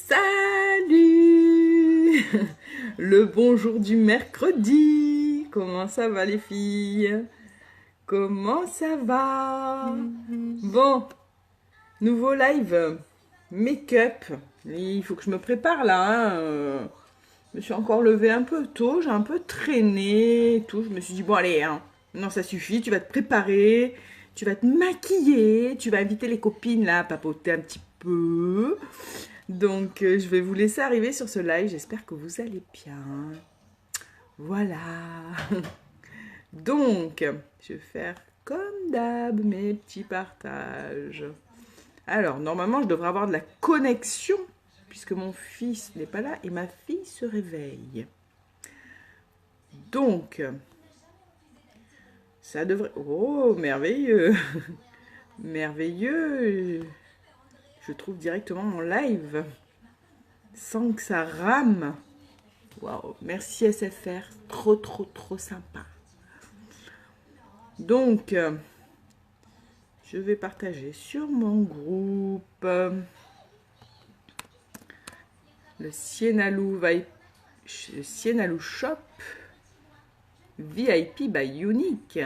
Salut! Le bonjour du mercredi. Comment ça va les filles? Comment ça va? Bon, nouveau live make-up. Il faut que je me prépare là, hein. Je me suis encore levée un peu tôt, j'ai un peu traîné et tout. Je me suis dit bon allez, hein. Non ça suffit, tu vas te préparer, tu vas te maquiller, tu vas inviter les copines là à papoter un petit peu. Donc, je vais vous laisser arriver sur ce live. J'espère que vous allez bien. Voilà. Donc, je vais faire comme d'hab mes petits partages. Alors, normalement, je devrais avoir de la connexion puisque mon fils n'est pas là et ma fille se réveille. Donc, ça devrait... Oh, merveilleux. Merveilleux. Je trouve directement mon live sans que ça rame. Waouh, merci SFR, trop sympa. Donc, je vais partager sur mon groupe le Sienalou Shop VIP by Unique.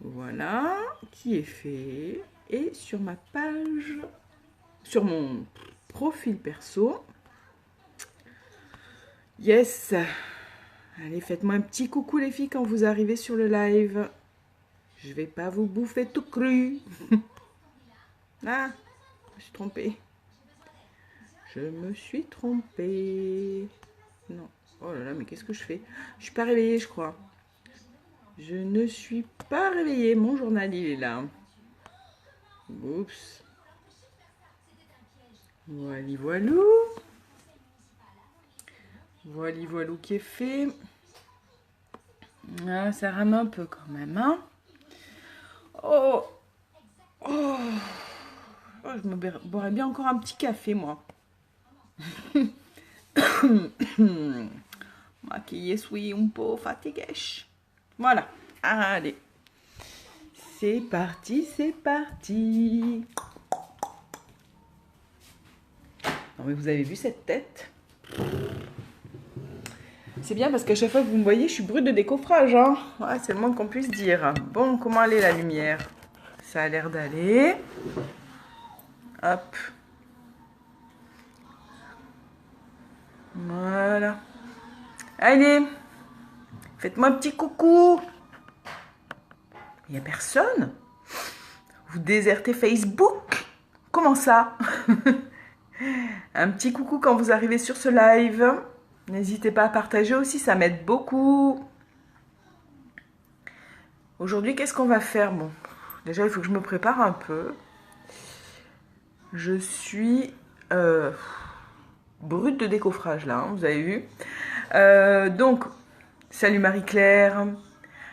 Voilà, qui est fait. Et sur ma page, sur mon profil perso, yes. Allez, faites-moi un petit coucou les filles quand vous arrivez sur le live. Je vais pas vous bouffer tout cru. Ah, je me suis trompée. Je me suis trompée. Non. Oh là là, mais qu'est-ce que je fais? Je suis pas réveillée, je crois. Je ne suis pas réveillée. Mon journal, il est là. Oups. Voili voilou. Voili voilou qui est fait. Ah, ça rame un peu quand même, hein. Oh, oh, oh, je me boirais bien encore un petit café, moi. Maquillée, suis un peu fatiguée. Voilà, allez. C'est parti, c'est parti. Non, mais vous avez vu cette tête? C'est bien parce qu'à chaque fois que vous me voyez, je suis brute de décoffrage, hein. Ouais, c'est le moins qu'on puisse dire. Bon, comment aller la lumière? Ça a l'air d'aller. Hop. Voilà. Allez. Faites-moi un petit coucou. Il n'y a personne? Vous désertez Facebook? Comment ça? Un petit coucou quand vous arrivez sur ce live. N'hésitez pas à partager aussi, ça m'aide beaucoup. Aujourd'hui, qu'est-ce qu'on va faire? Bon, déjà, il faut que je me prépare un peu. Je suis brute de décoffrage là, hein, vous avez vu. Donc, salut Marie-Claire.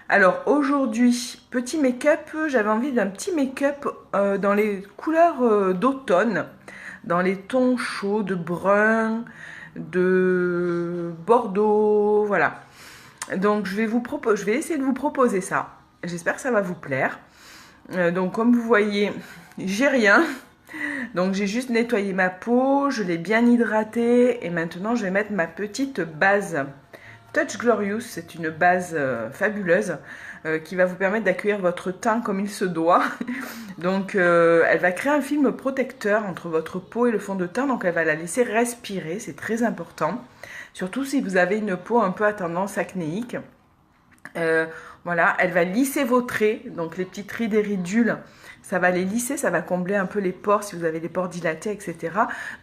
Alors, aujourd'hui, petit make-up. J'avais envie d'un petit make-up dans les couleurs d'automne. Dans les tons chauds de brun, de bordeaux, voilà. Donc, je vais essayer de vous proposer ça. J'espère que ça va vous plaire. Donc, comme vous voyez, j'ai rien. Donc j'ai juste nettoyé ma peau, je l'ai bien hydratée et maintenant je vais mettre ma petite base Touch Glorious. C'est une base fabuleuse qui va vous permettre d'accueillir votre teint comme il se doit. Donc elle va créer un film protecteur entre votre peau et le fond de teint, donc elle va la laisser respirer, c'est très important. Surtout si vous avez une peau un peu à tendance acnéique. Voilà, elle va lisser vos traits, donc les petites rides et ridules, ça va les lisser, ça va combler un peu les pores si vous avez des pores dilatés, etc.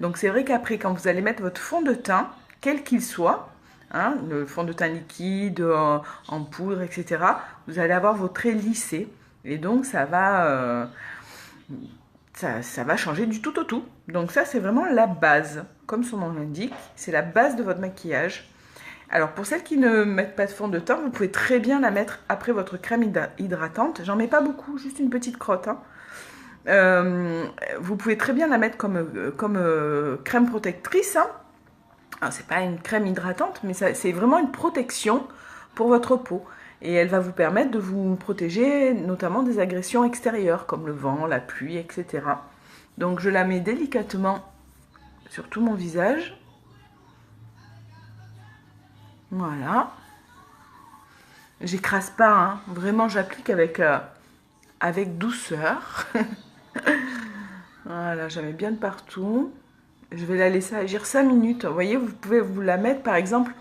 Donc c'est vrai qu'après, quand vous allez mettre votre fond de teint, quel qu'il soit, hein, le fond de teint liquide, en poudre, etc., vous allez avoir vos traits lissés. Et donc ça va changer du tout au tout. Donc ça, c'est vraiment la base. Comme son nom l'indique, c'est la base de votre maquillage. Alors, pour celles qui ne mettent pas de fond de teint, vous pouvez très bien la mettre après votre crème hydratante. J'en mets pas beaucoup, juste une petite crotte, hein. Vous pouvez très bien la mettre comme crème protectrice, hein. Alors, c'est pas une crème hydratante, mais c'est vraiment une protection pour votre peau. Et elle va vous permettre de vous protéger notamment des agressions extérieures, comme le vent, la pluie, etc. Donc, je la mets délicatement sur tout mon visage. Voilà. J'écrase pas, hein. Vraiment j'applique avec douceur. Voilà, j'en mets bien de partout. Je vais la laisser agir 5 minutes. Vous voyez, vous pouvez vous la mettre par exemple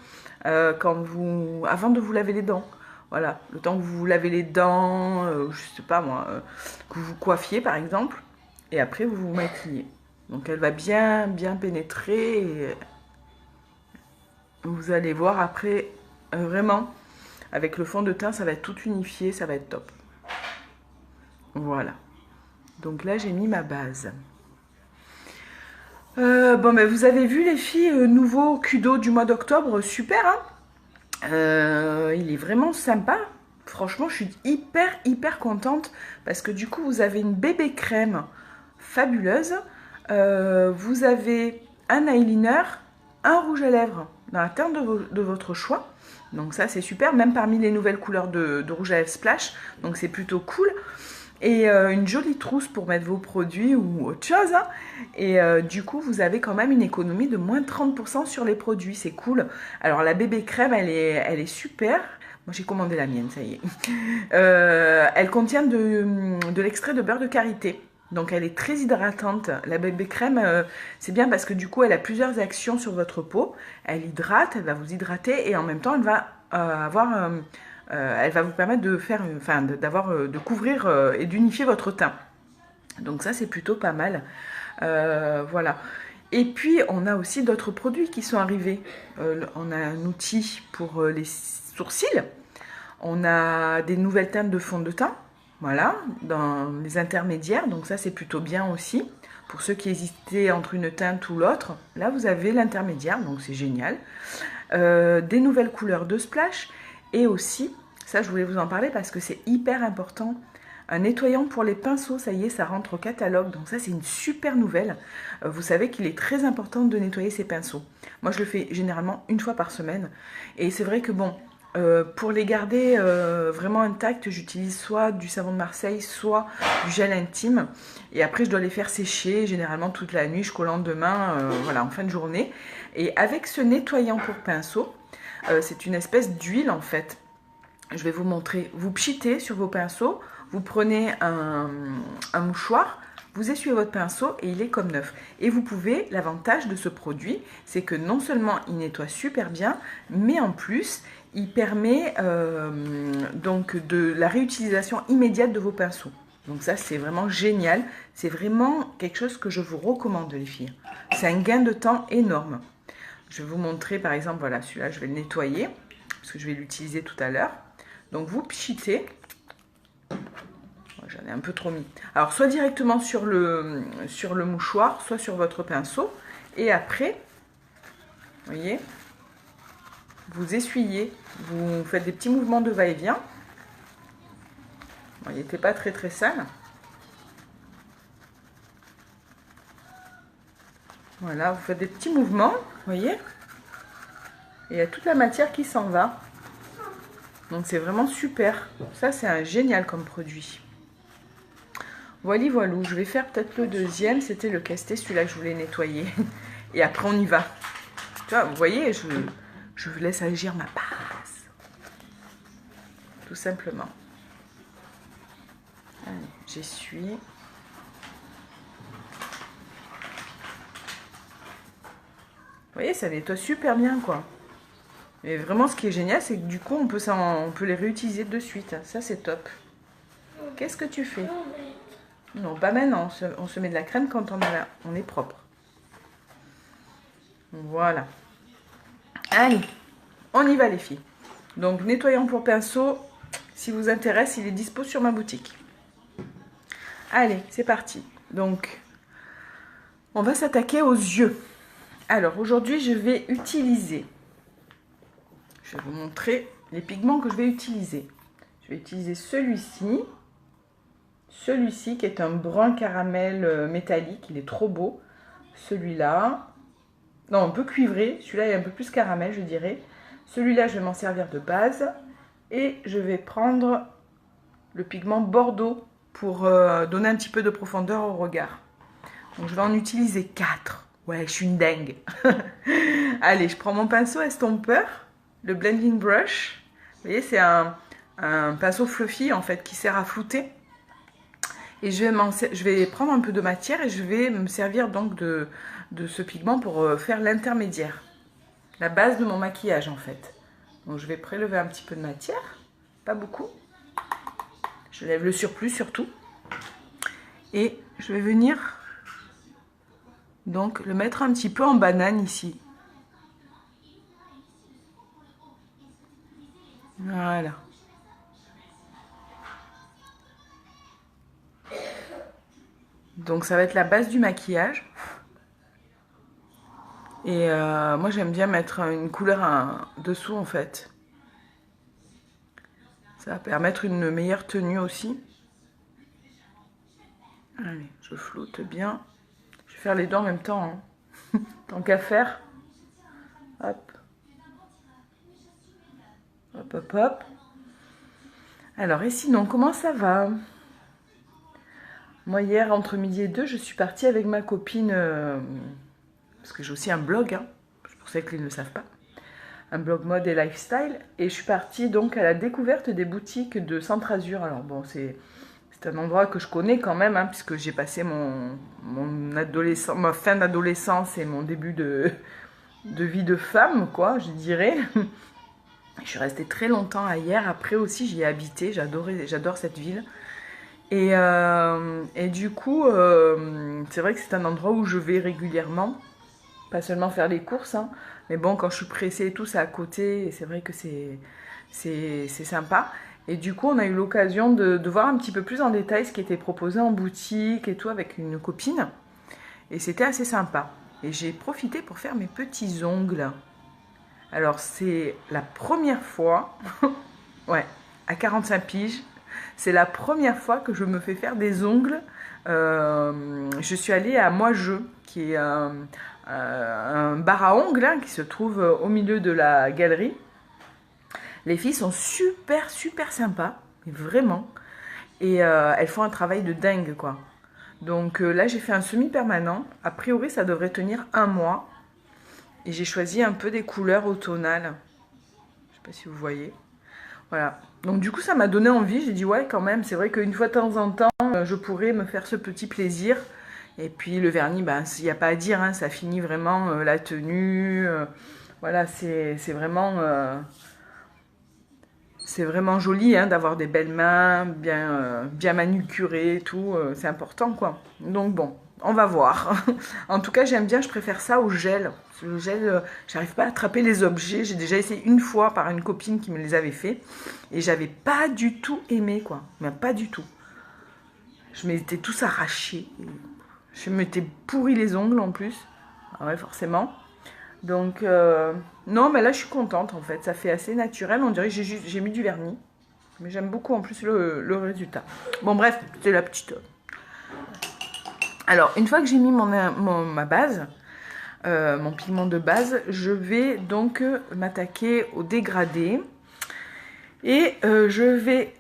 avant de vous laver les dents. Voilà, le temps que vous vous lavez les dents, je sais pas moi, que vous coiffiez par exemple. Et après vous vous maquillez. Donc elle va bien pénétrer. Et vous allez voir après, vraiment, avec le fond de teint, ça va être tout unifié, ça va être top. Voilà. Donc là, j'ai mis ma base. Bon, ben, vous avez vu les filles, nouveau Kudo du mois d'octobre, super, hein. Il est vraiment sympa. Franchement, je suis hyper contente parce que du coup, vous avez une bébé crème fabuleuse. Vous avez un eyeliner, un rouge à lèvres dans la teinte de votre choix. Donc ça, c'est super, même parmi les nouvelles couleurs de rouge à lèvres Splash. Donc c'est plutôt cool. Et une jolie trousse pour mettre vos produits ou autre chose. Hein. Et du coup, vous avez quand même une économie de moins de 30% sur les produits. C'est cool. Alors, la bébé crème, elle est super. Moi, j'ai commandé la mienne, ça y est. Elle contient de l'extrait de beurre de karité. Donc, elle est très hydratante. La bébé crème, c'est bien parce que du coup, elle a plusieurs actions sur votre peau. Elle hydrate, elle va vous hydrater et en même temps, elle va elle va vous permettre de faire, de couvrir et d'unifier votre teint. Donc ça, c'est plutôt pas mal. Voilà. Et puis, on a aussi d'autres produits qui sont arrivés. On a un outil pour les sourcils. On a des nouvelles teintes de fond de teint. Voilà, dans les intermédiaires. Donc ça, c'est plutôt bien aussi. Pour ceux qui hésitaient entre une teinte ou l'autre, là, vous avez l'intermédiaire. Donc c'est génial. Des nouvelles couleurs de splash. Et aussi, ça je voulais vous en parler parce que c'est hyper important, un nettoyant pour les pinceaux, ça y est, ça rentre au catalogue. Donc ça, c'est une super nouvelle. Vous savez qu'il est très important de nettoyer ses pinceaux. Moi, je le fais généralement une fois par semaine. Et c'est vrai que bon, pour les garder vraiment intacts, j'utilise soit du savon de Marseille, soit du gel intime. Et après, je dois les faire sécher, généralement toute la nuit, jusqu'au lendemain, voilà, en fin de journée. Et avec ce nettoyant pour pinceau, c'est une espèce d'huile en fait. Je vais vous montrer. Vous pchitez sur vos pinceaux, vous prenez un mouchoir, vous essuyez votre pinceau et il est comme neuf. Et vous pouvez, l'avantage de ce produit, c'est que non seulement il nettoie super bien, mais en plus, il permet donc de la réutilisation immédiate de vos pinceaux. Donc ça, c'est vraiment génial. C'est vraiment quelque chose que je vous recommande, les filles. C'est un gain de temps énorme. Je vais vous montrer, par exemple, voilà, celui-là, je vais le nettoyer, parce que je vais l'utiliser tout à l'heure. Donc, vous pchitez. J'en ai un peu trop mis. Alors, soit directement sur le mouchoir, soit sur votre pinceau. Et après, vous voyez, vous essuyez. Vous faites des petits mouvements de va-et-vient. Bon, il n'était pas très sale. Voilà, vous faites des petits mouvements, vous voyez. Et il y a toute la matière qui s'en va. Donc c'est vraiment super. Ça, c'est un génial comme produit. Voilà, je vais faire peut-être le deuxième. C'était le casté, celui-là que je voulais nettoyer. Et après, on y va. Tu vois, vous voyez, je vous laisse agir ma base. Tout simplement. Allez, j'essuie. Vous voyez, ça nettoie super bien, quoi. Et vraiment, ce qui est génial, c'est que du coup, on peut les réutiliser de suite. Ça, c'est top. Qu'est-ce que tu fais? Non, pas maintenant. On se met de la crème quand on est propre. Voilà. Allez, on y va, les filles. Donc, nettoyant pour pinceau, si vous intéresse, il est dispo sur ma boutique. Allez, c'est parti. Donc, on va s'attaquer aux yeux. Alors, aujourd'hui, je vais utiliser... Je vais vous montrer les pigments que je vais utiliser. Je vais utiliser celui-ci. Celui-ci qui est un brun caramel métallique. Il est trop beau. Celui-là. Non, un peu cuivré. Celui-là est un peu plus caramel, je dirais. Celui-là, je vais m'en servir de base. Et je vais prendre le pigment Bordeaux pour donner un petit peu de profondeur au regard. Donc, je vais en utiliser 4. Ouais, je suis une dingue. Allez, je prends mon pinceau estompeur, le blending brush. Vous voyez, c'est un pinceau fluffy en fait qui sert à flouter. Et je vais prendre un peu de matière et je vais me servir donc de ce pigment pour faire l'intermédiaire. La base de mon maquillage en fait. Donc je vais prélever un petit peu de matière, pas beaucoup. Je lève le surplus surtout. Et je vais venir donc le mettre un petit peu en banane ici. Voilà. Donc ça va être la base du maquillage. Et moi j'aime bien mettre une couleur dessous en fait. Ça va permettre une meilleure tenue aussi. Allez, je floute bien. Je vais faire les deux en même temps. Hein. Tant qu'à faire. Hop. Hop, hop, hop. Alors, et sinon, comment ça va? Moi, hier, entre midi et 2, je suis partie avec ma copine, parce que j'ai aussi un blog, hein, pour ceux qui ne le savent pas, un blog mode et lifestyle, et je suis partie donc à la découverte des boutiques de Centre-Azur. Alors bon, c'est un endroit que je connais quand même, hein, puisque j'ai passé ma fin d'adolescence et mon début de vie de femme, quoi, je dirais. Je suis restée très longtemps à Hyères. Après aussi, j'y ai habité. J'adore cette ville. Et du coup, c'est vrai que c'est un endroit où je vais régulièrement. Pas seulement faire les courses, hein, mais bon, quand je suis pressée et tout, c'est à côté. Et c'est vrai que c'est sympa. Et du coup, on a eu l'occasion de voir un petit peu plus en détail ce qui était proposé en boutique et tout avec une copine. Et c'était assez sympa. Et j'ai profité pour faire mes petits ongles. Alors, c'est la première fois, ouais, à 45 piges, c'est la première fois que je me fais faire des ongles. Je suis allée à Moi-Je, qui est un bar à ongles hein, qui se trouve au milieu de la galerie. Les filles sont super, super sympas, mais vraiment. Et elles font un travail de dingue, quoi. Donc là, j'ai fait un semi-permanent. A priori, ça devrait tenir 1 mois. Et j'ai choisi un peu des couleurs automnales. Je sais pas si vous voyez. Voilà. Donc du coup, ça m'a donné envie. J'ai dit, ouais, quand même, c'est vrai qu'une fois de temps en temps, je pourrais me faire ce petit plaisir. Et puis le vernis, ben, il n'y a pas à dire, hein, ça finit vraiment la tenue. Voilà, c'est vraiment joli hein, d'avoir des belles mains, bien manucurées et tout. C'est important, quoi. Donc bon, on va voir. En tout cas, j'aime bien, je préfère ça au gel. Le gel, j'arrive pas à attraper les objets. J'ai déjà essayé une fois par une copine qui me les avait fait. Et j'avais pas du tout aimé, quoi. Mais pas du tout. Je m'étais tous arrachés. Je m'étais pourri les ongles en plus. Ah ouais, forcément. Donc, non, mais là, je suis contente, en fait. Ça fait assez naturel. On dirait que j'ai mis du vernis. Mais j'aime beaucoup, en plus, le résultat. Bon, bref, c'est la petite... Alors, une fois que j'ai mis ma base, mon pigment de base, je vais donc m'attaquer au dégradé. Et je vais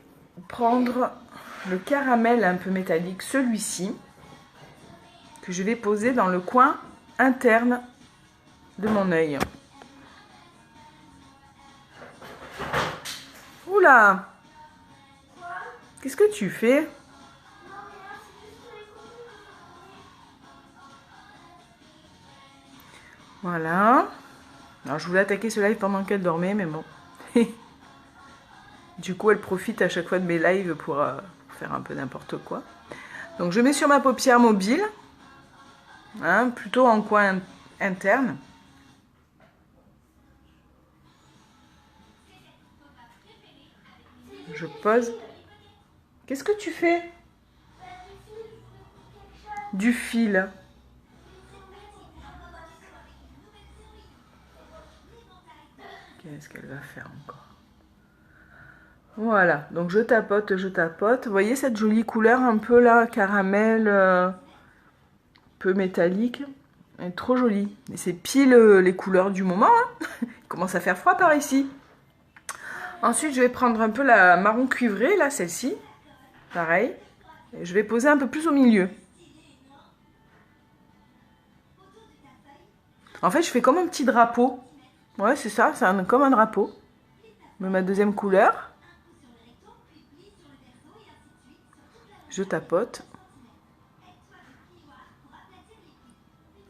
prendre le caramel un peu métallique, celui-ci, que je vais poser dans le coin interne de mon œil. Oula! Qu'est-ce que tu fais? Voilà. Alors, je voulais attaquer ce live pendant qu'elle dormait, mais bon. Du coup, elle profite à chaque fois de mes lives pour faire un peu n'importe quoi. Donc, je mets sur ma paupière mobile, hein, plutôt en coin interne. Je pose. Qu'est-ce que tu fais? Du fil. Qu'est-ce qu'elle va faire encore? Voilà, donc je tapote, je tapote. Vous voyez cette jolie couleur un peu là, caramel, peu métallique. Elle est trop jolie. Et c'est pile les couleurs du moment. Hein. Il commence à faire froid par ici. Ensuite, je vais prendre un peu la marron cuivrée, là, celle-ci. Pareil. Et je vais poser un peu plus au milieu. En fait, je fais comme un petit drapeau. Ouais, c'est ça, comme un drapeau. Je mets ma deuxième couleur. Je tapote.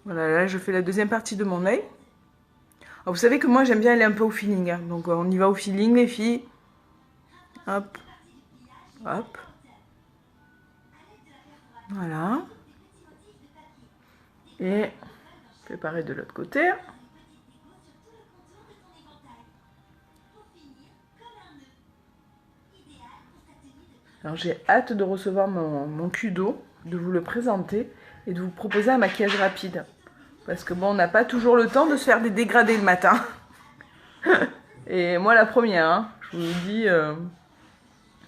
Voilà, là, je fais la deuxième partie de mon œil. Alors, vous savez que moi, j'aime bien aller un peu au feeling. Hein. Donc, on y va au feeling, les filles. Hop. Hop. Voilà. Et je fais pareil de l'autre côté. Alors j'ai hâte de recevoir mon Kudo, de vous le présenter et de vous proposer un maquillage rapide. Parce que bon, on n'a pas toujours le temps de se faire des dégradés le matin. Et moi la première, hein, je vous le dis,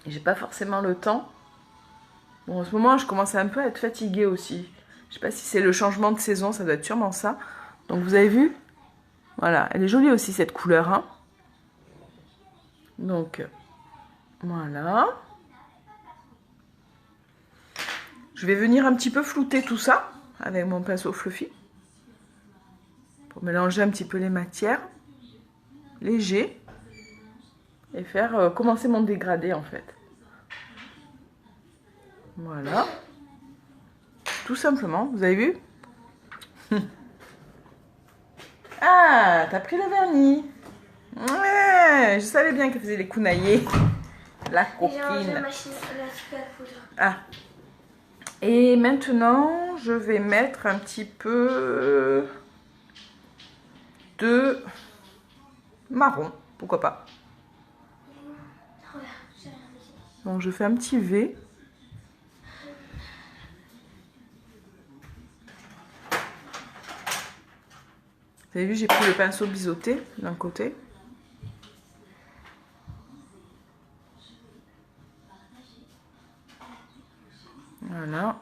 j'ai pas forcément le temps. Bon, en ce moment, je commence un peu à être fatiguée aussi. Je sais pas si c'est le changement de saison, ça doit être sûrement ça. Donc vous avez vu? Voilà, elle est jolie aussi cette couleur. Hein. Donc, voilà. Je vais venir un petit peu flouter tout ça avec mon pinceau fluffy. Pour mélanger un petit peu les matières. Léger. Et faire commencer mon dégradé en fait. Voilà. Tout simplement, vous avez vu? Ah, t'as pris le vernis. Ouais, je savais bien qu'elle faisait les counaillés. La coquine. Ah. Et maintenant, je vais mettre un petit peu de marron. Pourquoi pas? Donc, je fais un petit V. Vous avez vu, j'ai pris le pinceau biseauté d'un côté. Voilà.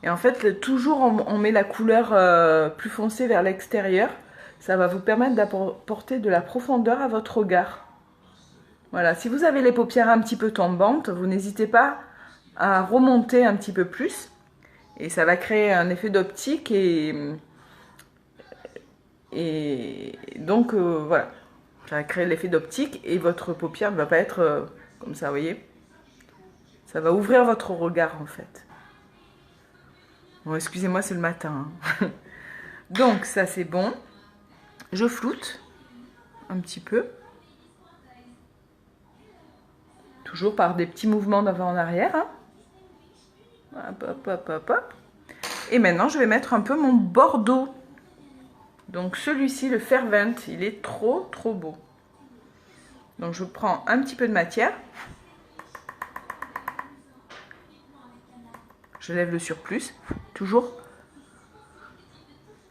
Et en fait, toujours on met la couleur plus foncée vers l'extérieur. Ça va vous permettre d'apporter de la profondeur à votre regard. Voilà, si vous avez les paupières un petit peu tombantes, vous n'hésitez pas à remonter un petit peu plus. Et ça va créer un effet d'optique et donc voilà. Ça va créer l'effet d'optique et votre paupière ne va pas être comme ça, vous voyez. Ça va ouvrir votre regard en fait. Bon, excusez-moi, c'est le matin. Hein. Donc ça c'est bon. Je floute un petit peu. Toujours par des petits mouvements d'avant en arrière. Hein. Hop, hop, hop, hop, hop. Et maintenant, je vais mettre un peu mon bordeaux. Donc celui-ci, le Fervent, il est trop, trop beau. Donc je prends un petit peu de matière. Je lève le surplus, toujours.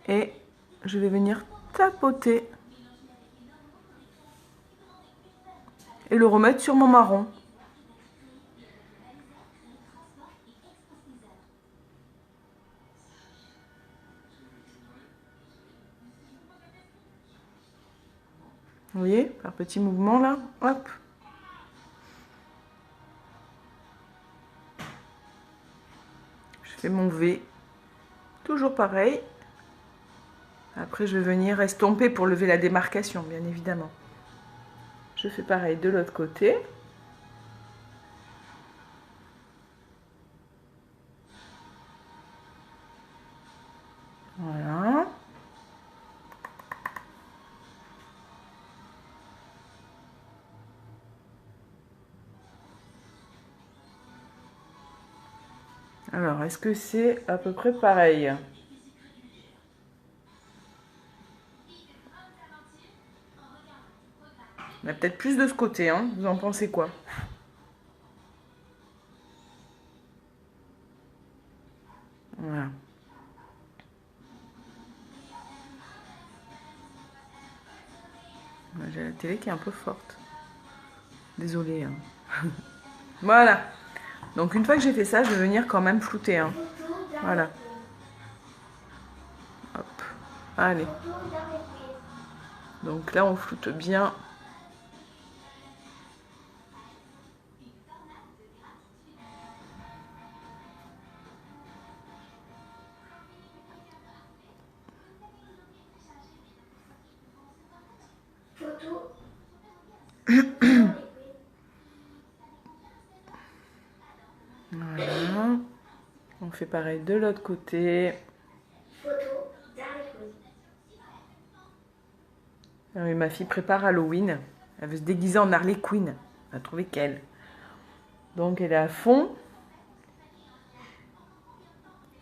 Et je vais venir tapoter. Et le remettre sur mon marron. Vous voyez, par petits mouvements là, hop. Je fais mon V, toujours pareil. Après, je vais venir estomper pour lever la démarcation, bien évidemment. Je fais pareil de l'autre côté. Voilà. Alors, est-ce que c'est à peu près pareil? Il y a peut-être plus de ce côté, hein. Vous en pensez quoi? Voilà. J'ai la télé qui est un peu forte. Désolée. Hein. Voilà. Donc une fois que j'ai fait ça, je vais venir quand même flouter. Hein. Voilà. Hop. Allez. Donc là, on floute bien. Voilà. On fait pareil de l'autre côté. Ah oui, ma fille prépare Halloween. Elle veut se déguiser en Harley Quinn. Elle a trouvé qu'elle. Donc elle est à fond.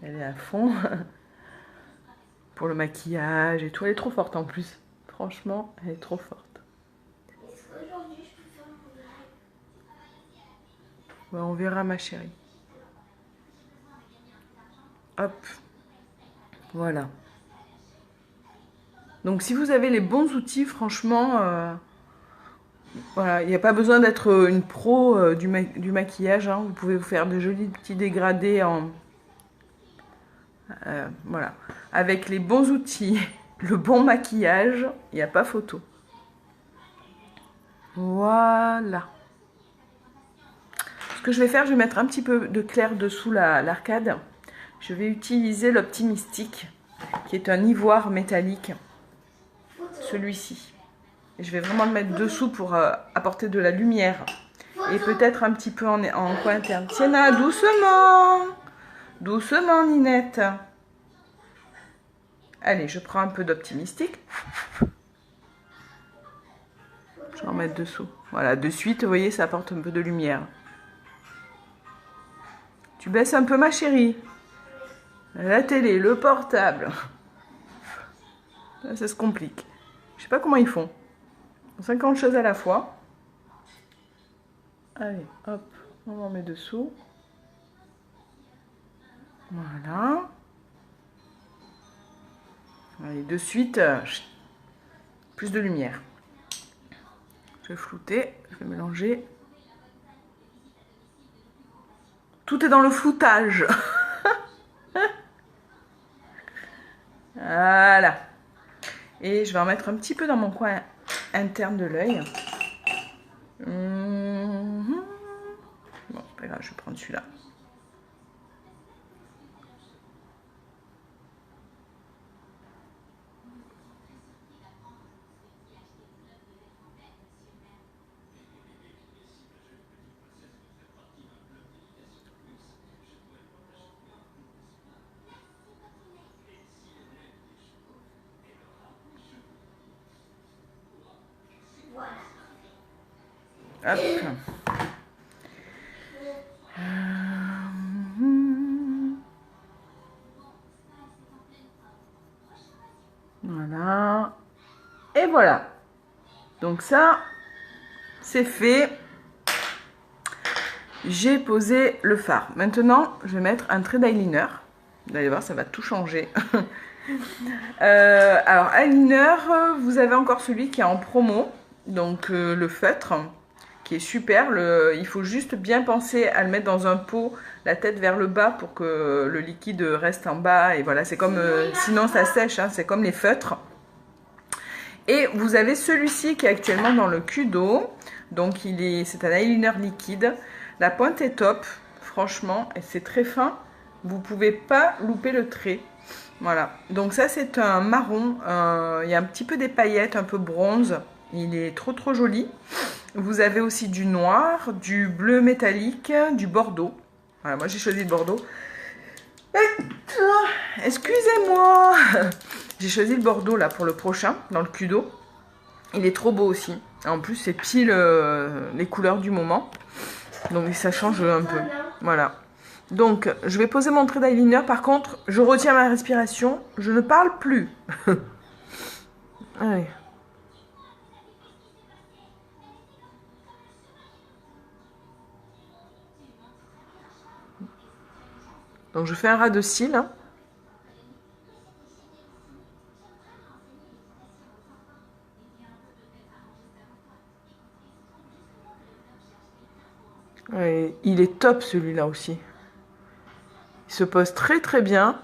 Elle est à fond. Pour le maquillage et tout. Elle est trop forte en plus. Franchement, elle est trop forte. Ouais, on verra ma chérie. Hop. Voilà. Donc si vous avez les bons outils, franchement, voilà, il n'y a pas besoin d'être une pro du maquillage. Hein. Vous pouvez vous faire de jolis petits dégradés en... voilà. Avec les bons outils, le bon maquillage, il n'y a pas photo. Voilà. Ce que je vais faire, je vais mettre un petit peu de clair dessous l'arcade. Je vais utiliser l'Optimistic, qui est un ivoire métallique. Celui-ci. Je vais vraiment le mettre dessous pour apporter de la lumière. Et peut-être un petit peu en coin interne. Sienna, doucement. Doucement, Ninette. Allez, je prends un peu d'Optimistic. Je vais en mettre dessous. Voilà, de suite, vous voyez, ça apporte un peu de lumière. Tu baisses un peu, ma chérie. La télé, le portable. Là, ça se complique. Je sais pas comment ils font. 50 choses à la fois. Allez, hop, on en met dessous. Voilà. Allez, de suite, plus de lumière. Je vais flouter, je vais mélanger. Tout est dans le floutage. Voilà. Et je vais en mettre un petit peu dans mon coin interne de l'œil. Bon, c'est pas grave, je vais prendre celui-là. Hop. Voilà. Et voilà. Donc ça, c'est fait. J'ai posé le fard. Maintenant, je vais mettre un trait d'eyeliner. Vous allez voir, ça va tout changer. Alors, eyeliner, vous avez encore celui qui est en promo. Donc, le feutre, qui est super. Il faut juste bien penser à le mettre dans un pot, la tête vers le bas pour que le liquide reste en bas. Et voilà, c'est comme... sinon, ça sèche, hein, c'est comme les feutres. Et vous avez celui-ci qui est actuellement dans le Kudo. Donc, c'est un eyeliner liquide. La pointe est top, franchement, et c'est très fin. Vous ne pouvez pas louper le trait. Voilà, donc ça c'est un marron, il y a un petit peu des paillettes, un peu bronze, il est trop joli. Vous avez aussi du noir, du bleu métallique, du bordeaux. Voilà, moi j'ai choisi le bordeaux. Excusez-moi. J'ai choisi le bordeaux là pour le prochain, dans le Kudo. Il est trop beau aussi. En plus c'est pile les couleurs du moment. Donc ça change un peu. Voilà. Donc, je vais poser mon trait d'eyeliner. Par contre, je retiens ma respiration. Je ne parle plus. Allez. Donc, je fais un ras de cils. Hein. Ouais, il est top celui-là aussi. Il se pose très bien.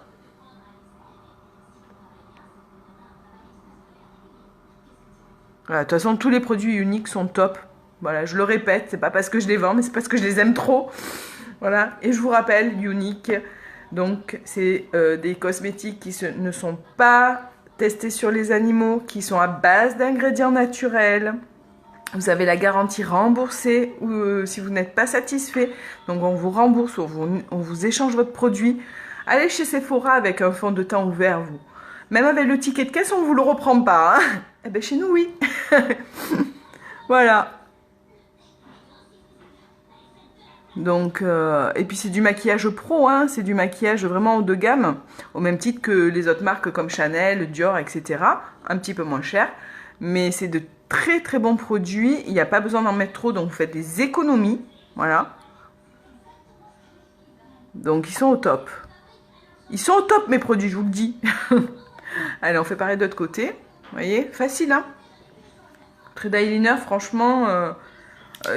Voilà, de toute façon, tous les produits uniques sont top. Voilà, je le répète, c'est pas parce que je les vends, mais c'est parce que je les aime trop. Voilà, et je vous rappelle, Unique, donc c'est des cosmétiques qui ne sont pas testés sur les animaux, qui sont à base d'ingrédients naturels. Vous avez la garantie remboursée ou si vous n'êtes pas satisfait. Donc on vous rembourse, on vous échange votre produit. Allez chez Sephora avec un fond de teint ouvert, vous. Même avec le ticket de caisse, on ne vous le reprend pas. Hein. Eh bien chez nous, oui. Voilà. Donc, et puis c'est du maquillage pro, hein, c'est du maquillage vraiment haut de gamme, au même titre que les autres marques comme Chanel, Dior, etc. Un petit peu moins cher, mais c'est de très très bons produits, il n'y a pas besoin d'en mettre trop, donc vous faites des économies, voilà. Donc ils sont au top. Ils sont au top mes produits, je vous le dis. Allez, on fait pareil de l'autre côté, vous voyez, facile, hein. Trait eyeliner, franchement,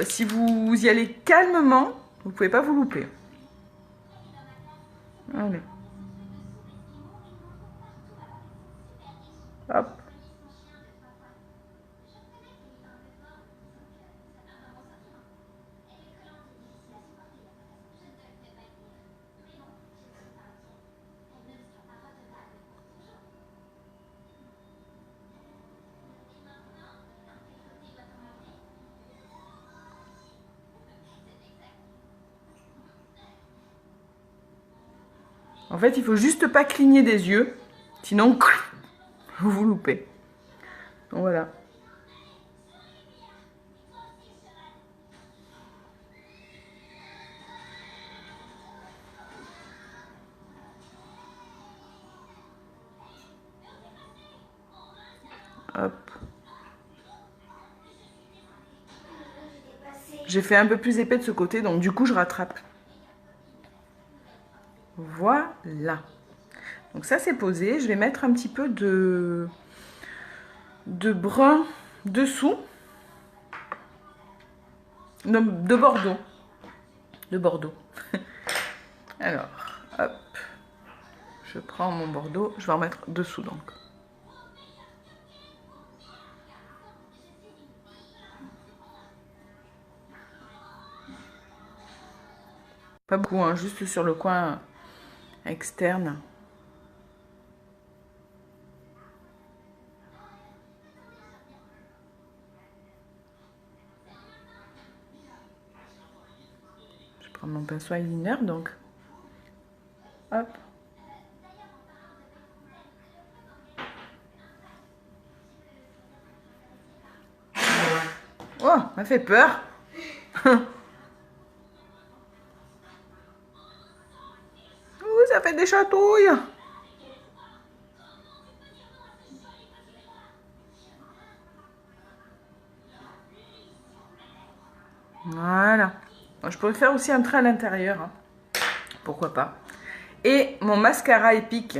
si vous y allez calmement, vous ne pouvez pas vous louper. Allez. Hop. En fait, il faut juste pas cligner des yeux, sinon vous vous loupez. Donc voilà. Hop. J'ai fait un peu plus épais de ce côté, donc du coup je rattrape. Voilà. Donc ça c'est posé. Je vais mettre un petit peu de brun dessous. Non, de Bordeaux. De Bordeaux. Alors, hop. Je prends mon Bordeaux. Je vais en mettre dessous donc. Pas beaucoup, hein, juste sur le coin externe. Je prends mon pinceau eyeliner donc. Hop. Oh, m'a fait peur. Ouh, ça fait des chatouilles. Voilà. Je pourrais faire aussi un trait à l'intérieur. Hein. Pourquoi pas. Et mon mascara épique.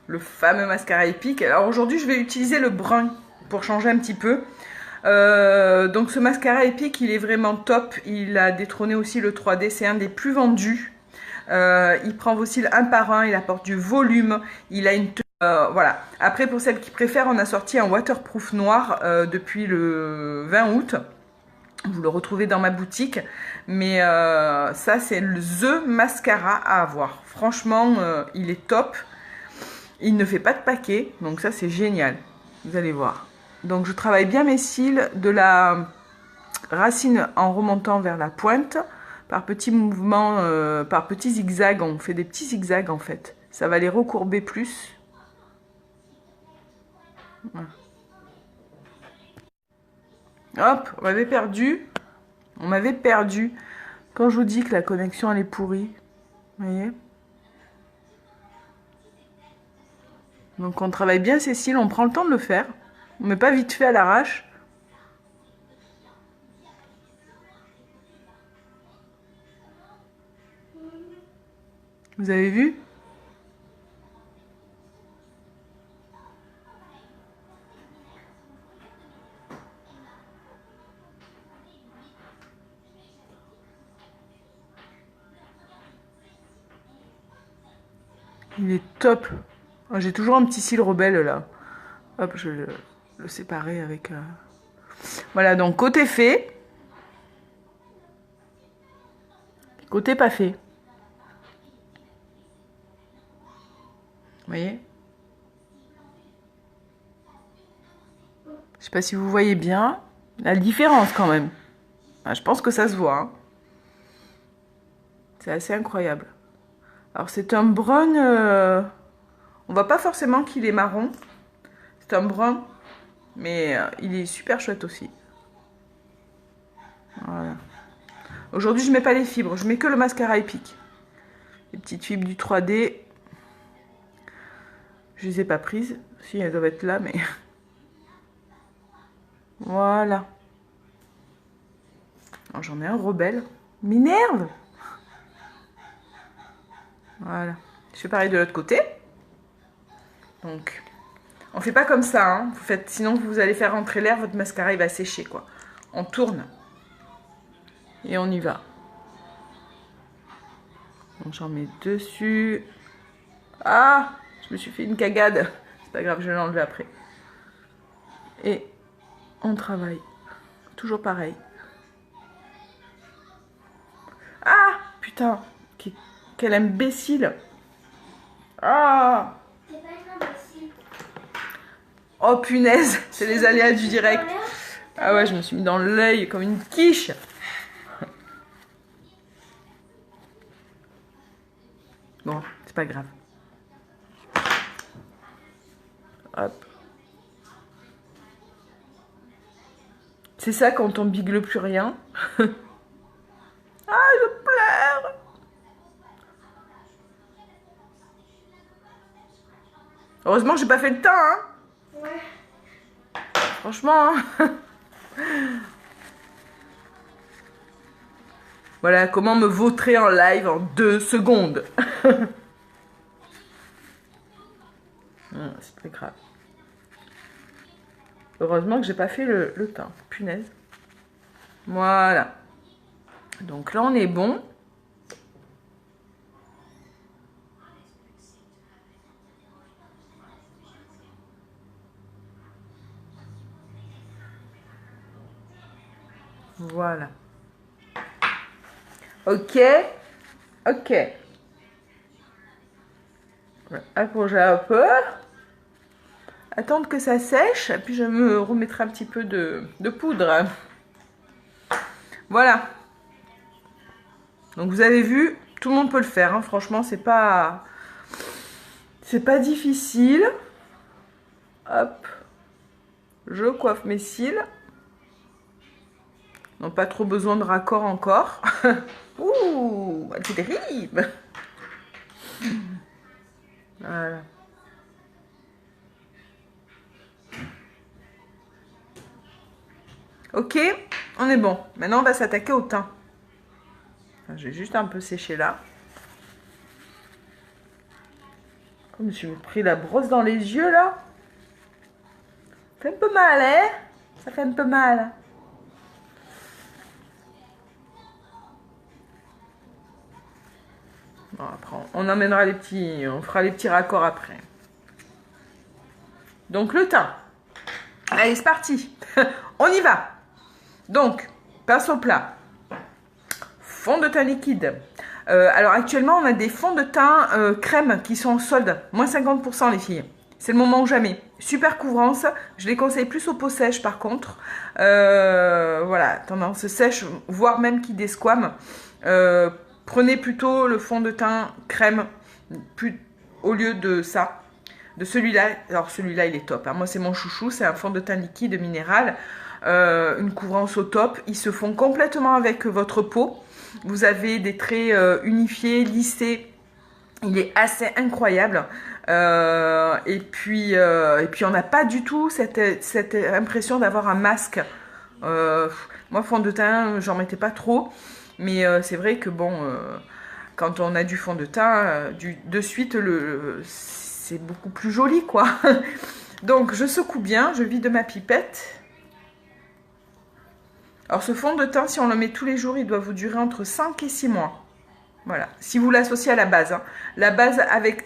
Le fameux mascara épique. Alors aujourd'hui, je vais utiliser le brun pour changer un petit peu. Donc ce mascara épique, il est vraiment top. Il a détrôné aussi le 3D. C'est un des plus vendus. Il prend vos cils un par un. Il apporte du volume. Il a une... voilà. Après, pour celles qui préfèrent, on a sorti un waterproof noir depuis le 20 août. Vous le retrouvez dans ma boutique. Mais ça, c'est le The Mascara à avoir. Franchement, il est top. Il ne fait pas de paquet. Donc ça, c'est génial. Vous allez voir. Donc, je travaille bien mes cils de la racine en remontant vers la pointe. Par petits mouvements, par petits zigzags. On fait des petits zigzags, en fait. Ça va les recourber plus. Voilà. Hop, on m'avait perdu. On m'avait perdu. Quand je vous dis que la connexion, elle est pourrie. Vous voyez? Donc, on travaille bien ces cils. On prend le temps de le faire. On ne met pas vite fait à l'arrache. Vous avez vu? Il est top. J'ai toujours un petit cil rebelle là. Hop, je vais le séparer avec... Voilà, donc côté fait. Côté pas fait. Vous voyez? Je sais pas si vous voyez bien. La différence quand même. Ah, je pense que ça se voit. Hein. C'est assez incroyable. Alors c'est un brun... On voit pas forcément qu'il est marron. C'est un brun. Mais il est super chouette aussi. Voilà. Aujourd'hui je mets pas les fibres. Je mets que le mascara épique. Les petites fibres du 3D. Je les ai pas prises. Si, elles doivent être là, mais... Voilà. J'en ai un rebelle. M'énerve. Voilà. Je fais pareil de l'autre côté. Donc, on fait pas comme ça. Hein. Vous faites, sinon, vous allez faire rentrer l'air, votre mascara, il va sécher, quoi. On tourne. Et on y va. Donc, j'en mets dessus. Ah, je me suis fait une cagade. C'est pas grave, je vais l'enlever après. Et on travaille. Toujours pareil. Ah, putain. Quel imbécile. Ah. Oh punaise, c'est les aléas du direct. Ah ouais, je me suis mis dans l'œil comme une quiche. Bon, c'est pas grave. Hop. C'est ça quand on bigle plus rien. Ah, je pleure. Heureusement que j'ai pas fait le teint, hein. Ouais. Franchement, hein. Voilà, comment me vautrer en live en 2 secondes. C'est très grave. Heureusement que j'ai pas fait le teint. Punaise. Voilà. Donc là, on est bon. Voilà. Ok. Ok. Accrocher un peu. Attendre que ça sèche. Puis je me remettrai un petit peu de poudre. Voilà. Donc vous avez vu, tout le monde peut le faire. Hein. Franchement, c'est pas difficile. Hop. Je coiffe mes cils. Non, pas trop besoin de raccord encore. Ouh, c'est terrible. Voilà. Ok, on est bon. Maintenant, on va s'attaquer au teint. J'ai juste un peu séché là. Je me suis pris la brosse dans les yeux là. Ça fait un peu mal, hein? Ça fait un peu mal. Bon, après, on emmènera les petits... On fera les petits raccords après. Donc, le teint. Allez, c'est parti. On y va. Donc, pinceau plat. Fond de teint liquide. Alors, actuellement, on a des fonds de teint crème qui sont en solde. Moins 50% les filles. C'est le moment ou jamais. Super couvrance. Je les conseille plus aux peaux sèches par contre. Voilà, tendance sèche, voire même qui desquament. Prenez plutôt le fond de teint crème au lieu de ça. De celui-là. Alors celui-là, il est top. Hein. Moi, c'est mon chouchou. C'est un fond de teint liquide minéral. Une couvrance au top. Ils se font complètement avec votre peau. Vous avez des traits unifiés, lissés. Il est assez incroyable. Et puis on n'a pas du tout cette impression d'avoir un masque. Moi, fond de teint, j'en mettais pas trop. Mais c'est vrai que bon, quand on a du fond de teint, de suite, c'est beaucoup plus joli, quoi. Donc, je secoue bien, je vide ma pipette. Alors, ce fond de teint, si on le met tous les jours, il doit vous durer entre 5 et 6 mois. Voilà, si vous l'associez à la base. Hein. La base avec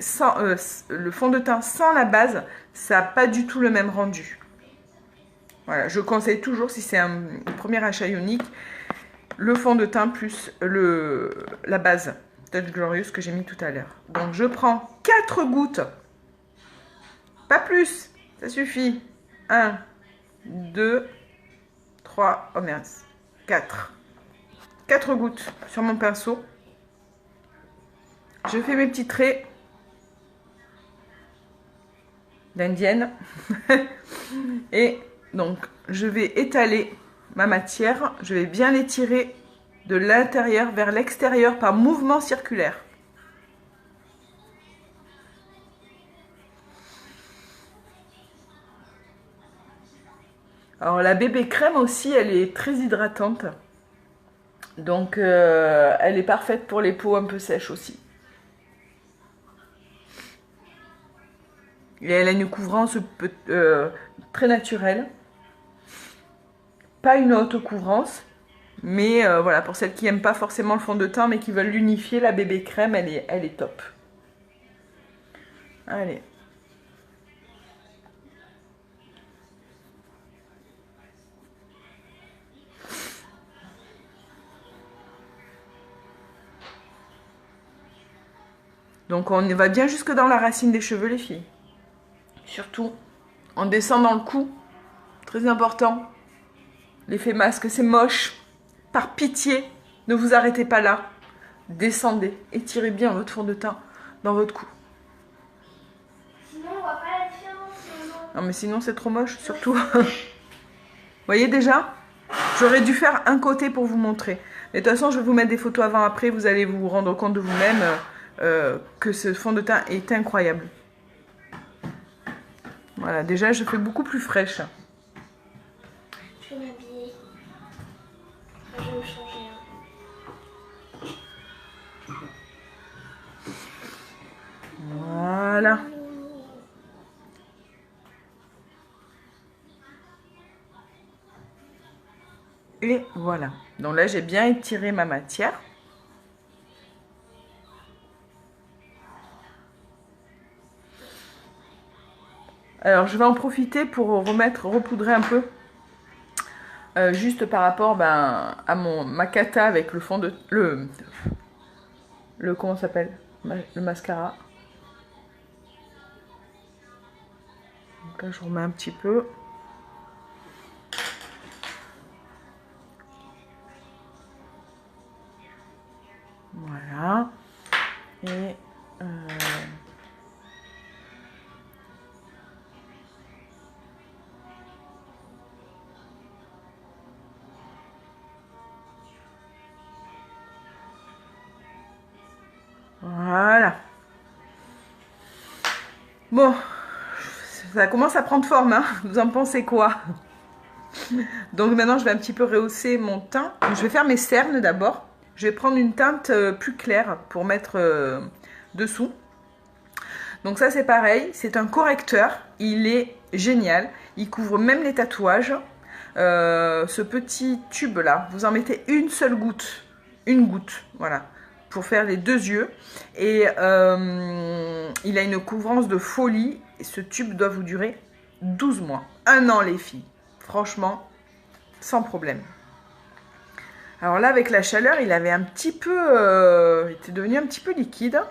le fond de teint sans la base, ça n'a pas du tout le même rendu. Voilà, je conseille toujours, si c'est un premier achat unique, le fond de teint plus la base Touch Glorious que j'ai mis tout à l'heure. Donc, je prends 4 gouttes. Pas plus, ça suffit. 1, 2, 3, oh merde, 4. 4 gouttes sur mon pinceau. Je fais mes petits traits d'indienne. Et donc, je vais étaler ma matière. Je vais bien l'étirer de l'intérieur vers l'extérieur par mouvement circulaire. Alors la bébé crème aussi, elle est très hydratante. Donc elle est parfaite pour les peaux un peu sèches aussi. Et elle a une couvrance très naturelle. Pas une haute couvrance. Mais voilà, pour celles qui n'aiment pas forcément le fond de teint mais qui veulent l'unifier, la bébé crème, elle est top. Allez. Donc on va bien jusque dans la racine des cheveux les filles. Surtout, on descend dans le cou. Très important. L'effet masque, c'est moche. Par pitié, ne vous arrêtez pas là. Descendez, étirez bien votre fond de teint dans votre cou. Sinon, on voit pas la différence. Non mais sinon c'est trop moche, surtout. Vous voyez déjà? J'aurais dû faire un côté pour vous montrer. Mais de toute façon, je vais vous mettre des photos avant-après. Vous allez vous rendre compte de vous-même que ce fond de teint est incroyable. Voilà, déjà je fais beaucoup plus fraîche. Je vais m'habiller. Je vais me changer. Voilà. Et voilà. Donc là, j'ai bien étiré ma matière. Alors, je vais en profiter pour repoudrer un peu. Juste par rapport à ma cata avec le fond de... comment ça s'appelle? Le mascara. Donc là, je remets un petit peu. Voilà. Et... voilà. Bon, ça commence à prendre forme, hein. Vous en pensez quoi? Donc maintenant, je vais un petit peu rehausser mon teint. Je vais faire mes cernes d'abord. Je vais prendre une teinte plus claire pour mettre dessous. Donc ça, c'est pareil. C'est un correcteur. Il est génial. Il couvre même les tatouages. Ce petit tube-là, vous en mettez une seule goutte. Une goutte, voilà. Pour faire les 2 yeux. Et il a une couvrance de folie. Et ce tube doit vous durer 12 mois. 1 an, les filles. Franchement, sans problème. Alors là, avec la chaleur, il avait un petit peu... il était devenu un petit peu liquide.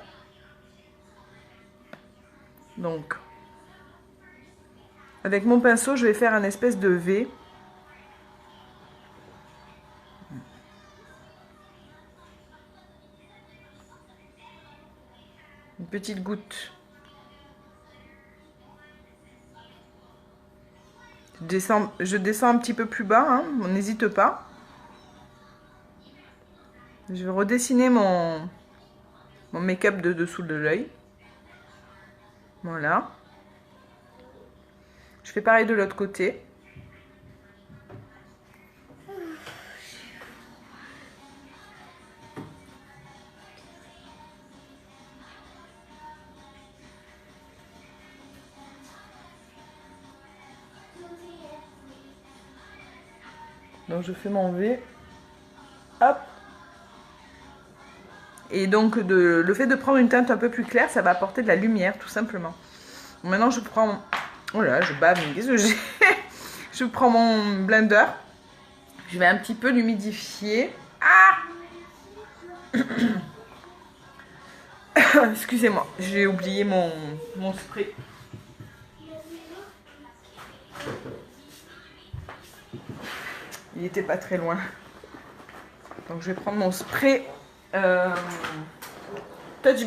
Donc, avec mon pinceau, je vais faire un espèce de V. Une petite goutte. Je descends un petit peu plus bas, hein, n'hésite pas. Je vais redessiner mon make-up de dessous de l'œil. Voilà. Je fais pareil de l'autre côté. Donc je fais mon V. Hop. Et donc le fait de prendre une teinte un peu plus claire, ça va apporter de la lumière tout simplement. Maintenant je prends... Oh là, je bave, mais qu'est-ce que j'ai? Je prends mon blender. Je vais un petit peu l'humidifier. Ah. Excusez-moi, j'ai oublié mon spray. Il était pas très loin. Donc je vais prendre mon spray Touch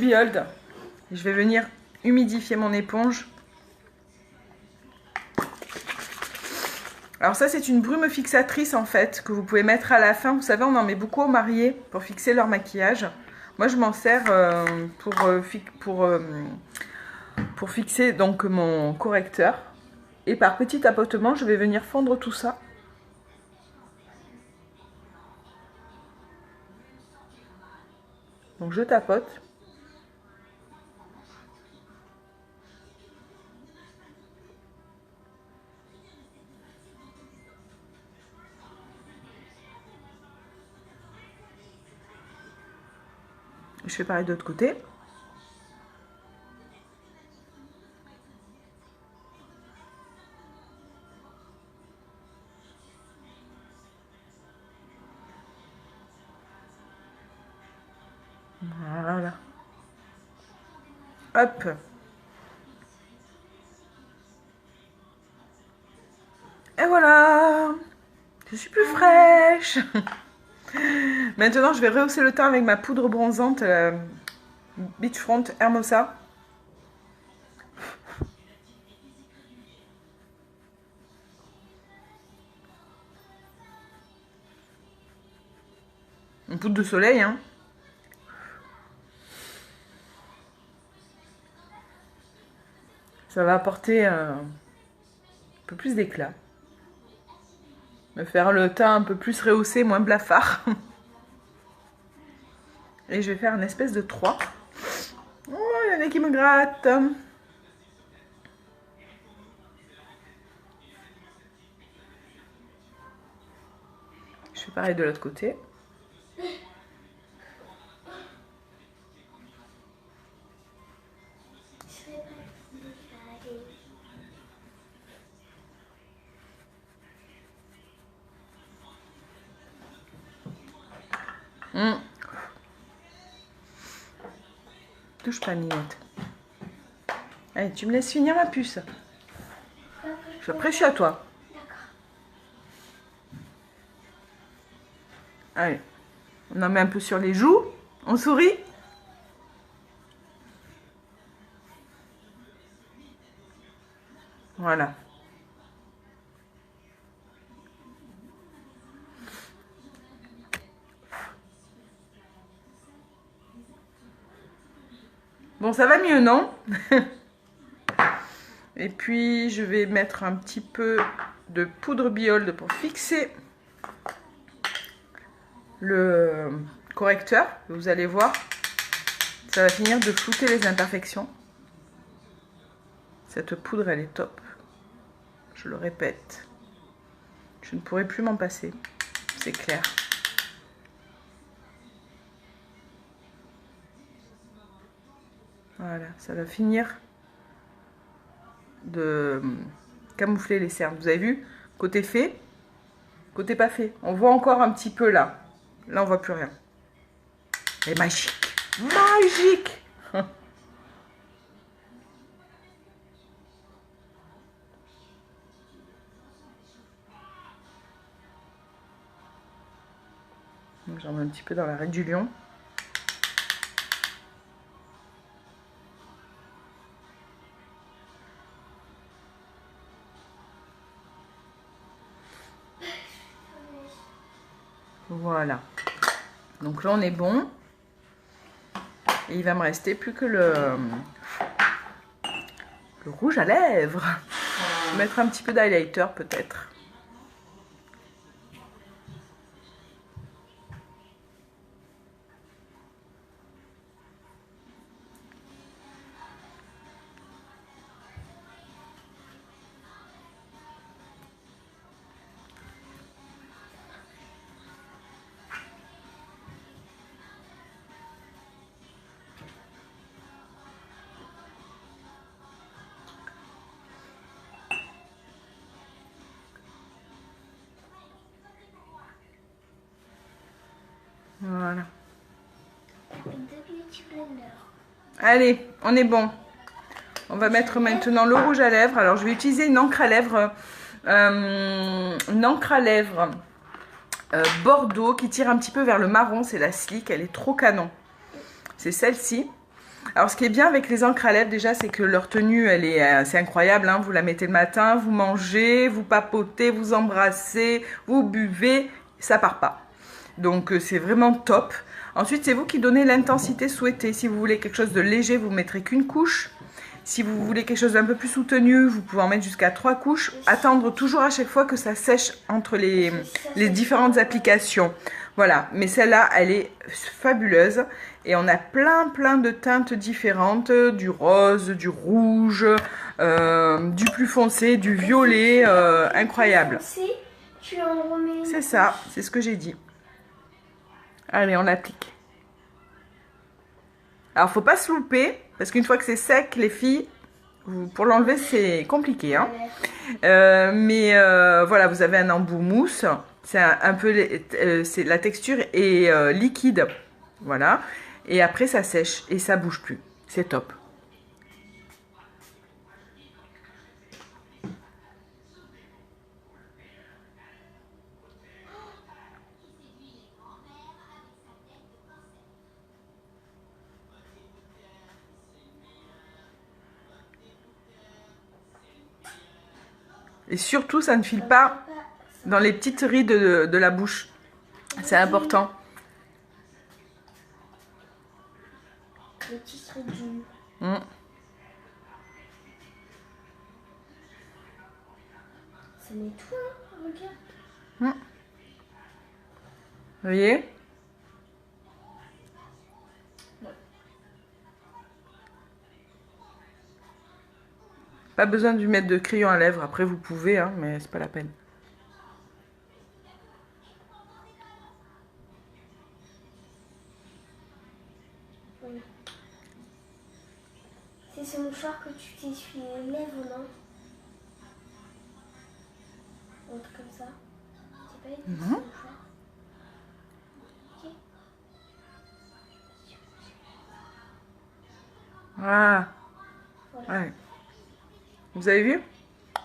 Behold. Et je vais venir humidifier mon éponge. Alors ça c'est une brume fixatrice en fait que vous pouvez mettre à la fin. Vous savez on en met beaucoup aux mariés pour fixer leur maquillage. Moi je m'en sers pour fixer donc mon correcteur. Et par petit tapotement je vais venir fondre tout ça. Donc je tapote. Je fais pareil de l'autre côté. Voilà. Hop. Et voilà. Je suis plus fraîche. Maintenant, je vais rehausser le teint avec ma poudre bronzante Beachfront Hermosa. Une poudre de soleil, hein. Ça va apporter un peu plus d'éclat. Me faire le teint un peu plus rehaussé, moins blafard. Et je vais faire une espèce de 3. Oh, il y en a qui me grattent. Je fais pareil de l'autre côté. Touche pas, Minette. Allez, tu me laisses finir ma puce. Après, je suis à toi. Allez, on en met un peu sur les joues. On sourit. Voilà. Bon, ça va mieux, non? Et puis, je vais mettre un petit peu de poudre Behold pour fixer le correcteur. Vous allez voir, ça va finir de flouter les imperfections. Cette poudre, elle est top. Je le répète. Je ne pourrai plus m'en passer. C'est clair. Voilà, ça va finir de camoufler les cernes. Vous avez vu? Côté fait, côté pas fait. On voit encore un petit peu là. Là, on voit plus rien. Et magique. Magique. J'en mets un petit peu dans l'arête du lion. Voilà. Donc là, on est bon. Et il va me rester plus que le rouge à lèvres. Je vais mettre un petit peu d'highlighter peut-être. Voilà. Allez, on est bon. On va mettre maintenant le rouge à lèvres. Alors, je vais utiliser une encre à lèvres. bordeaux qui tire un petit peu vers le marron. C'est la Slick, elle est trop canon. C'est celle-ci. Alors ce qui est bien avec les encres à lèvres déjà, c'est que leur tenue, c'est incroyable. Hein. Vous la mettez le matin, vous mangez, vous papotez, vous embrassez, vous buvez, ça part pas. Donc c'est vraiment top. Ensuite, c'est vous qui donnez l'intensité souhaitée. Si vous voulez quelque chose de léger, vous ne mettrez qu'une couche. Si vous voulez quelque chose d'un peu plus soutenu, vous pouvez en mettre jusqu'à 3 couches. Attendre toujours à chaque fois que ça sèche entre les différentes applications. Voilà, mais celle-là, elle est fabuleuse. Et on a plein de teintes différentes. Du rose, du rouge, du plus foncé, du violet. Incroyable. C'est ça, c'est ce que j'ai dit. Allez, on l'applique. Alors, faut pas se louper, parce qu'une fois que c'est sec, les filles, pour l'enlever, c'est compliqué. Hein. Voilà, vous avez un embout mousse. C'est un peu, la texture est liquide. Voilà. Et après, ça sèche et ça bouge plus. C'est top. Et surtout, ça ne file pas dans les petites rides de la bouche. C'est important. Les petites rides du... Ça met tout, hein, regarde. Vous voyez ? Pas besoin de lui mettre de crayon à lèvres. Après, vous pouvez, hein, mais c'est pas la peine. Oui. C'est ce mouchoir que tu t'essuies les lèvres, non? Un truc comme ça. C'est pas ce mouchoir. Ok. Ah. Ouais. Vous avez vu?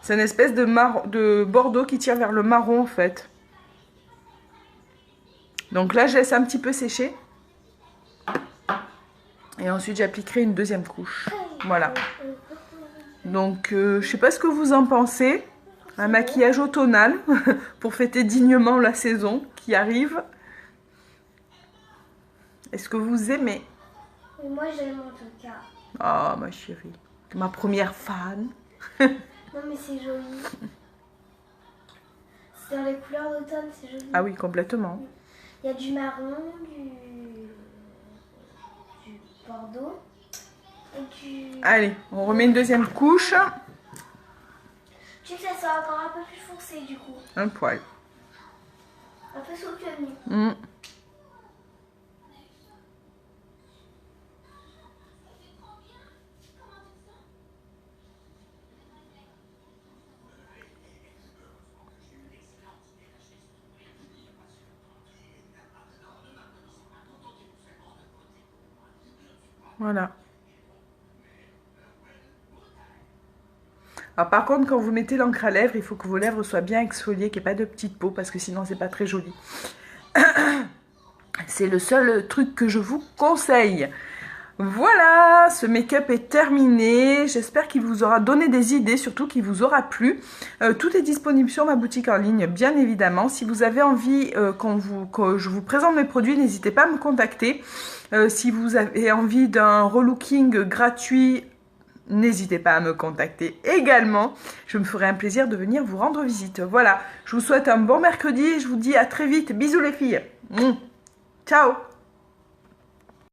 C'est une espèce de bordeaux qui tire vers le marron en fait. Donc là, je laisse un petit peu sécher. Et ensuite, j'appliquerai une deuxième couche. Voilà. Donc, je sais pas ce que vous en pensez. Un maquillage automnal pour fêter dignement la saison qui arrive. Est-ce que vous aimez? Moi, j'aime en tout cas. Oh, ma chérie. Ma première fan. Non, mais c'est joli. C'est dans les couleurs d'automne, c'est joli. Ah oui, complètement. Il y a du marron, du bordeaux et du... Allez, on remet une deuxième couche. Tu sais, ça sera encore un peu plus foncé du coup. Un poil. Un peu soutenu. Voilà. Alors par contre, quand vous mettez l'encre à lèvres, il faut que vos lèvres soient bien exfoliées, qu'il n'y ait pas de petites peaux, parce que sinon c'est pas très joli. C'est le seul truc que je vous conseille. Voilà, ce make-up est terminé. J'espère qu'il vous aura donné des idées, surtout qu'il vous aura plu. Tout est disponible sur ma boutique en ligne, bien évidemment. Si vous avez envie que je vous présente mes produits, n'hésitez pas à me contacter. Si vous avez envie d'un relooking gratuit, n'hésitez pas à me contacter également. Je me ferai un plaisir de venir vous rendre visite. Voilà, je vous souhaite un bon mercredi et je vous dis à très vite. Bisous les filles. Ciao.